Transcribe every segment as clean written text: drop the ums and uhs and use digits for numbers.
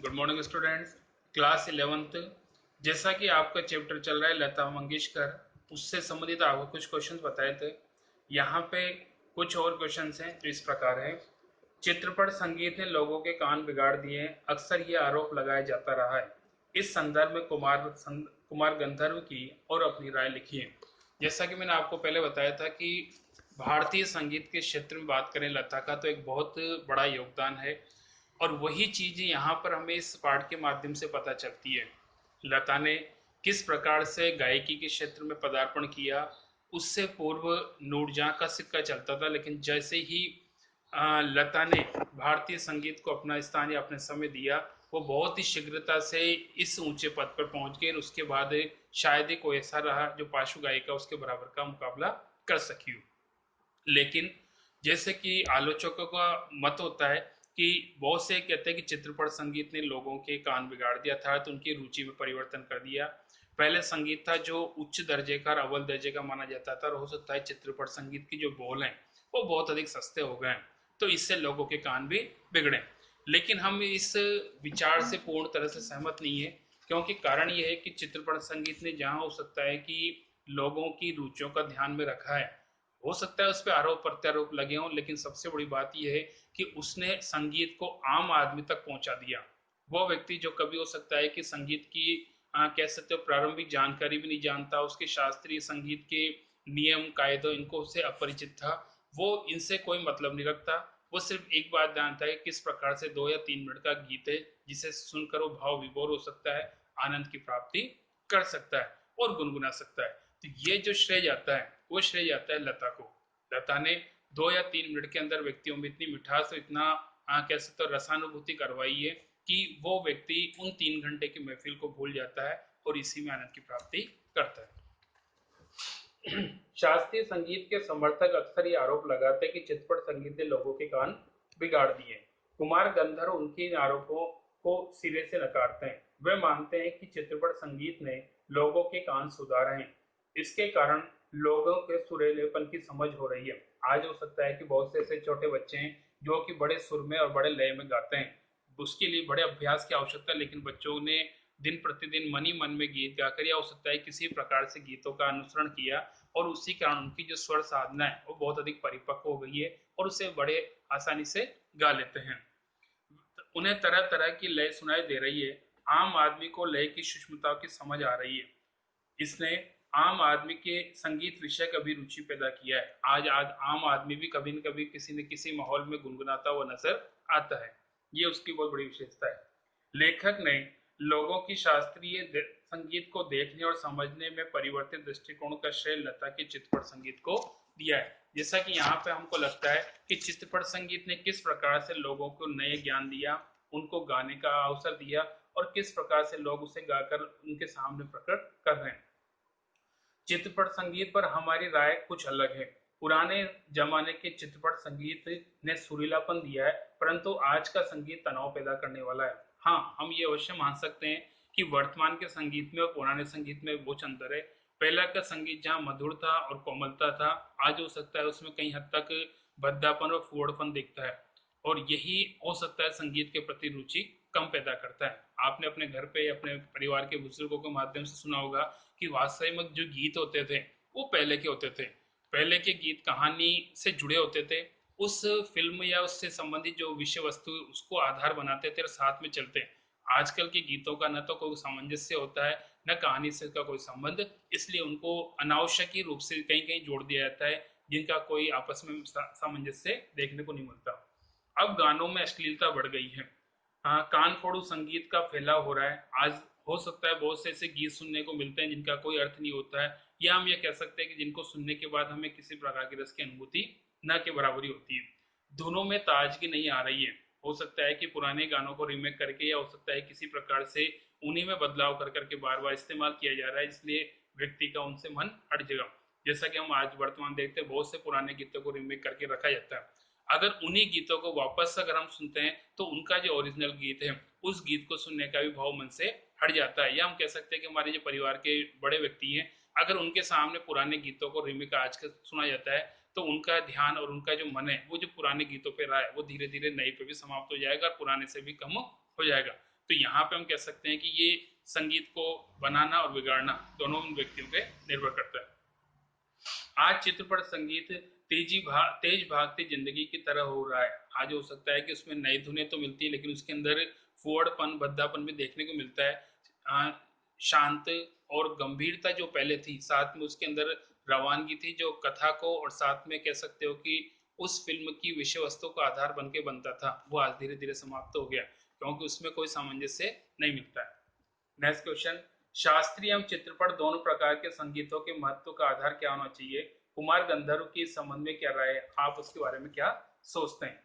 Good morning students. Class 11th, जैसा कि आपका चैप्टर चल रहा है लता मंगेशकर, उससे संबंधित आपको कुछ क्वेश्चंस बताए थे। यहाँ पे कुछ और क्वेश्चंस हैं जो इस प्रकार है। चित्रपट संगीत ने लोगों के कान बिगाड़ दिए हैं, अक्सर ये आरोप लगाया जाता रहा है। इस संदर्भ में कुमार गंधर्व की और अपनी राय लिखी है। जैसा कि मैंने आपको पहले बताया था कि भारतीय संगीत के क्षेत्र में बात करें लता का तो एक बहुत बड़ा योगदान है, और वही चीज यहाँ पर हमें इस पाठ के माध्यम से पता चलती है। लता ने किस प्रकार से गायकी के क्षेत्र में पदार्पण किया। उससे पूर्व नूरजहां का सिक्का चलता था, लेकिन जैसे ही लता ने भारतीय संगीत को अपना स्थान या अपने समय दिया, वो बहुत ही शीघ्रता से इस ऊंचे पद पर पहुंच गए। उसके बाद शायद ही कोई ऐसा रहा जो पार्श्व गायिका उसके बराबर का मुकाबला कर सकी हो। लेकिन जैसे कि आलोचकों का मत होता है कि बहुत से कहते हैं कि चित्रपट संगीत ने लोगों के कान बिगाड़ दिया था, तो उनकी रुचि में परिवर्तन कर दिया। पहले संगीत था जो उच्च दर्जे का, अव्वल दर्जे का माना जाता था, और हो सकता है चित्रपट संगीत की जो बोल हैं वो बहुत अधिक सस्ते हो गए, तो इससे लोगों के कान भी बिगड़े। लेकिन हम इस विचार से पूर्ण तरह से सहमत नहीं है, क्योंकि कारण यह है कि चित्रपट संगीत ने जहां हो सकता है कि लोगों की रुचियों का ध्यान में रखा है, हो सकता है उस पर आरोप प्रत्यारोप लगे हों, लेकिन सबसे बड़ी बात यह है कि उसने संगीत को आम आदमी तक पहुंचा दिया। वो व्यक्ति जो कभी हो सकता है कि संगीत की कह सकते हो प्रारंभिक जानकारी भी नहीं जानता, उसके शास्त्रीय संगीत के नियम कायदों इनको से अपरिचित था, वो इनसे कोई मतलब नहीं रखता। वो सिर्फ एक बात जानता है किस प्रकार से 2 या 3 मिनट का गीत है जिसे सुनकर वो भाव विभोर हो सकता है, आनंद की प्राप्ति कर सकता है और गुनगुना सकता है। तो ये जो श्रेय जाता है वो श्रेय जाता है लता को। लता ने 2 या 3 मिनट के अंदर व्यक्तियों में इतनी मिठास और इतना कह सकते हो रसानुभूति करवाई है कि वो व्यक्ति उन 3 घंटे की महफिल को भूल जाता है और इसी में आनंद की प्राप्ति करता है। शास्त्रीय संगीत के समर्थक अक्सर ये आरोप लगाते हैं कि चित्रपट संगीत ने लोगों के कान बिगाड़ दिए। कुमार गंधर्व उनके इन आरोपों को सिरे से नकारते हैं। वे मानते हैं कि चित्रपट संगीत ने लोगों के कान सुधारे हैं, इसके कारण लोगों के सुरीलेपन की समझ हो रही है। आज हो सकता है कि बहुत से ऐसे छोटे बच्चे हैं जो कि बड़े सुर में और बड़े लय में गाते हैं, उसके लिए बड़े अभ्यास की आवश्यकता है, लेकिन बच्चों ने दिन प्रतिदिन मन ही मन में गीत गाकर या हो सकता है किसी प्रकार से गीतों का अनुसरण किया, और उसी कारण उनकी जो स्वर साधना है वो बहुत अधिक परिपक्व हो गई है और उसे बड़े आसानी से गा लेते हैं। उन्हें तरह तरह की लय सुनाई दे रही है। आम आदमी को लय की सूक्ष्मता की समझ आ रही है। इसने आम आदमी के संगीत विषय का भी रुचि पैदा किया है। आज आज आम आदमी भी कभी न कभी किसी न किसी माहौल में गुनगुनाता हुआ नजर आता है। ये उसकी बहुत बड़ी विशेषता है। लेखक ने लोगों की शास्त्रीय संगीत को देखने और समझने में परिवर्तित दृष्टिकोण का श्रेय लता के चित्रपट संगीत को दिया है। जैसा कि यहाँ पे हमको लगता है कि चित्रपट संगीत ने किस प्रकार से लोगों को नए ज्ञान दिया, उनको गाने का अवसर दिया, और किस प्रकार से लोग उसे गाकर उनके सामने प्रकट कर रहे हैं। चित्रपट संगीत पर हमारी राय कुछ अलग है। पुराने जमाने के चित्रपट संगीत ने सुरीलापन दिया है, परंतु आज का संगीत तनाव पैदा करने वाला है। हाँ, हम ये अवश्य मान सकते हैं कि वर्तमान के संगीत में और पुराने संगीत में बहुत अंतर है। पहला का संगीत जहाँ मधुर था और कोमलता था, आज हो सकता है उसमें कई हद तक भद्दापन और फुहड़पन दिखता है, और यही हो सकता है संगीत के प्रति रुचि कम पैदा करता है। आपने अपने घर पे अपने परिवार के बुजुर्गों के माध्यम से सुना होगा कि वास्तविक जो गीत होते थे वो पहले के होते थे। पहले के गीत कहानी से जुड़े होते थे, उस फिल्म या उससे संबंधित जो विषय वस्तु उसको आधार बनाते थे और साथ में चलते। आजकल के गीतों का न तो कोई सामंजस्य होता है, न कहानी से का कोई संबंध, इसलिए उनको अनावश्यक ही रूप से कहीं कहीं जोड़ दिया जाता है, जिनका कोई आपस में सामंजस्य देखने को नहीं मिलता। अब गानों में अश्लीलता बढ़ गई है। हाँ, कान फोड़ू संगीत का फैलाव हो रहा है। आज हो सकता है बहुत से ऐसे गीत सुनने को मिलते हैं जिनका कोई अर्थ नहीं होता है, या हम ये कह सकते हैं कि जिनको सुनने के बाद हमें किसी प्रकार की रस की अनुभूति न के बराबरी होती है। धुनों में ताजगी नहीं आ रही है। हो सकता है कि पुराने गानों को रीमेक करके या हो सकता है किसी प्रकार से उन्हीं में बदलाव कर करके बार बार इस्तेमाल किया जा रहा है, इसलिए व्यक्ति का उनसे मन हट जाएगा। जैसा कि हम आज वर्तमान देखते हैं बहुत से पुराने गीतों को रीमेक करके रखा जाता है। अगर उन्हीं गीतों को वापस अगर हम सुनते हैं तो उनका जो ओरिजिनल गीत है उस गीत को सुनने का भी भाव मन से हट जाता है। या हम कह सकते हैं कि हमारे जो परिवार के बड़े व्यक्ति हैं, अगर उनके सामने पुराने गीतों को रीमेक आज के सुना जाता है तो उनका ध्यान और उनका जो मन है वो जो पुराने गीतों पे रहा है वो धीरे धीरे नए पे भी समाप्त हो जाएगा और पुराने से भी कम हो जाएगा। तो यहाँ पे हम कह सकते हैं कि ये संगीत को बनाना और बिगाड़ना दोनों व्यक्तियों पे निर्भर करता है। आज चित्रपट संगीत तेज भागती जिंदगी की तरह हो रहा है। आज हो सकता है कि उसमें नई धुनें तो मिलती है, लेकिन उसके अंदर फुहड़पन, भद्दापन भी देखने को मिलता है। शांत और गंभीरता जो पहले थी, साथ में उसके अंदर रवानगी थी जो कथा को, और साथ में कह सकते हो कि उस फिल्म की विषय वस्तु का आधार बन के बनता था, वो आज धीरे धीरे समाप्त हो गया, क्योंकि उसमें कोई सामंजस्य नहीं मिलता है। नेक्स्ट क्वेश्चन, शास्त्रीय एवं चित्रपट दोनों प्रकार के संगीतों के महत्व का आधार क्या होना चाहिए? कुमार गंधर्व की इस संबंध में क्या राय है? आप उसके बारे में क्या सोचते हैं?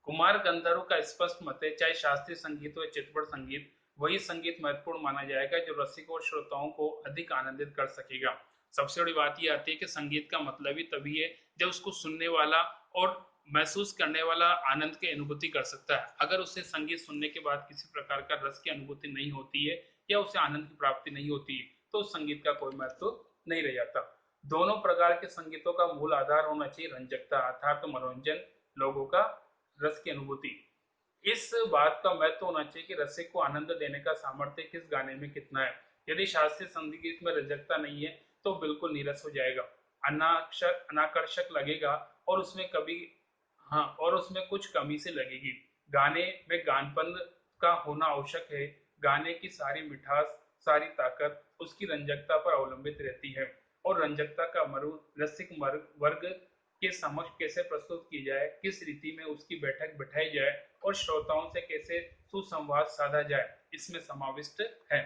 कुमार गंधर्व का स्पष्ट मत है, चाहे शास्त्रीय संगीत हो या चित्रपट संगीत, वही संगीत महत्वपूर्ण माना जाएगा जो रसिकों और श्रोताओं को अधिक आनंदित कर सकेगा। सबसे बड़ी बात यह आती है कि संगीत का मतलब ही तभी है जब उसको सुनने वाला और महसूस करने वाला आनंद की अनुभूति कर सकता है। अगर उसे संगीत सुनने के बाद किसी प्रकार का रस की अनुभूति नहीं होती है या उसे आनंद की प्राप्ति नहीं होती है, तो उस संगीत का कोई महत्व नहीं रह जाता। दोनों प्रकार के संगीतों का मूल आधार होना चाहिए रंजकता, अर्थात मनोरंजन, लोगों का रस की अनुभूति। इस बात का महत्व होना चाहिए कि रसिक को आनंद देने का सामर्थ्य किस गाने में कितना है। यदि शास्त्रीय संगीत में रंजकता नहीं है तो बिल्कुल नीरस हो जाएगा, अनाकर्षक लगेगा, और उसमें कभी हाँ, और उसमें कुछ कमी से लगेगी। गाने में गानपन का होना आवश्यक है। गाने की सारी मिठास, सारी ताकत उसकी रंजकता पर अवलंबित रहती है, और रंजकता का मरु रसिक वर्ग के समक्ष कैसे प्रस्तुत की जाए, किस रीति में उसकी बैठक बिठाई जाए और श्रोताओं से कैसे सुसंवाद साधा जाए, इसमें समाविष्ट है।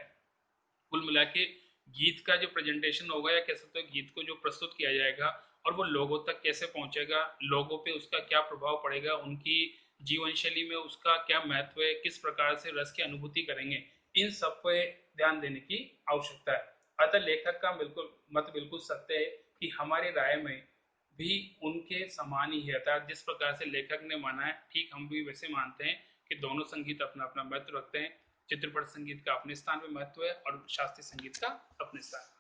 कुल मिला के गीत का जो प्रेजेंटेशन होगा, या कह सकते हो गीत को जो प्रस्तुत किया जाएगा और वो लोगों तक कैसे पहुंचेगा, लोगों पे उसका क्या प्रभाव पड़ेगा, उनकी जीवन शैली में उसका क्या महत्व है, किस प्रकार से रस की अनुभूति करेंगे, इन सब पे ध्यान देने की आवश्यकता है। अतः लेखक का बिल्कुल मत बिल्कुल सत्य है कि हमारी राय में भी उनके समान ही है, अर्थात जिस प्रकार से लेखक ने माना है ठीक हम भी वैसे मानते हैं कि दोनों संगीत अपना अपना महत्व रखते हैं। चित्रपट संगीत का अपने स्थान पे महत्व है और शास्त्रीय संगीत का अपने स्थान।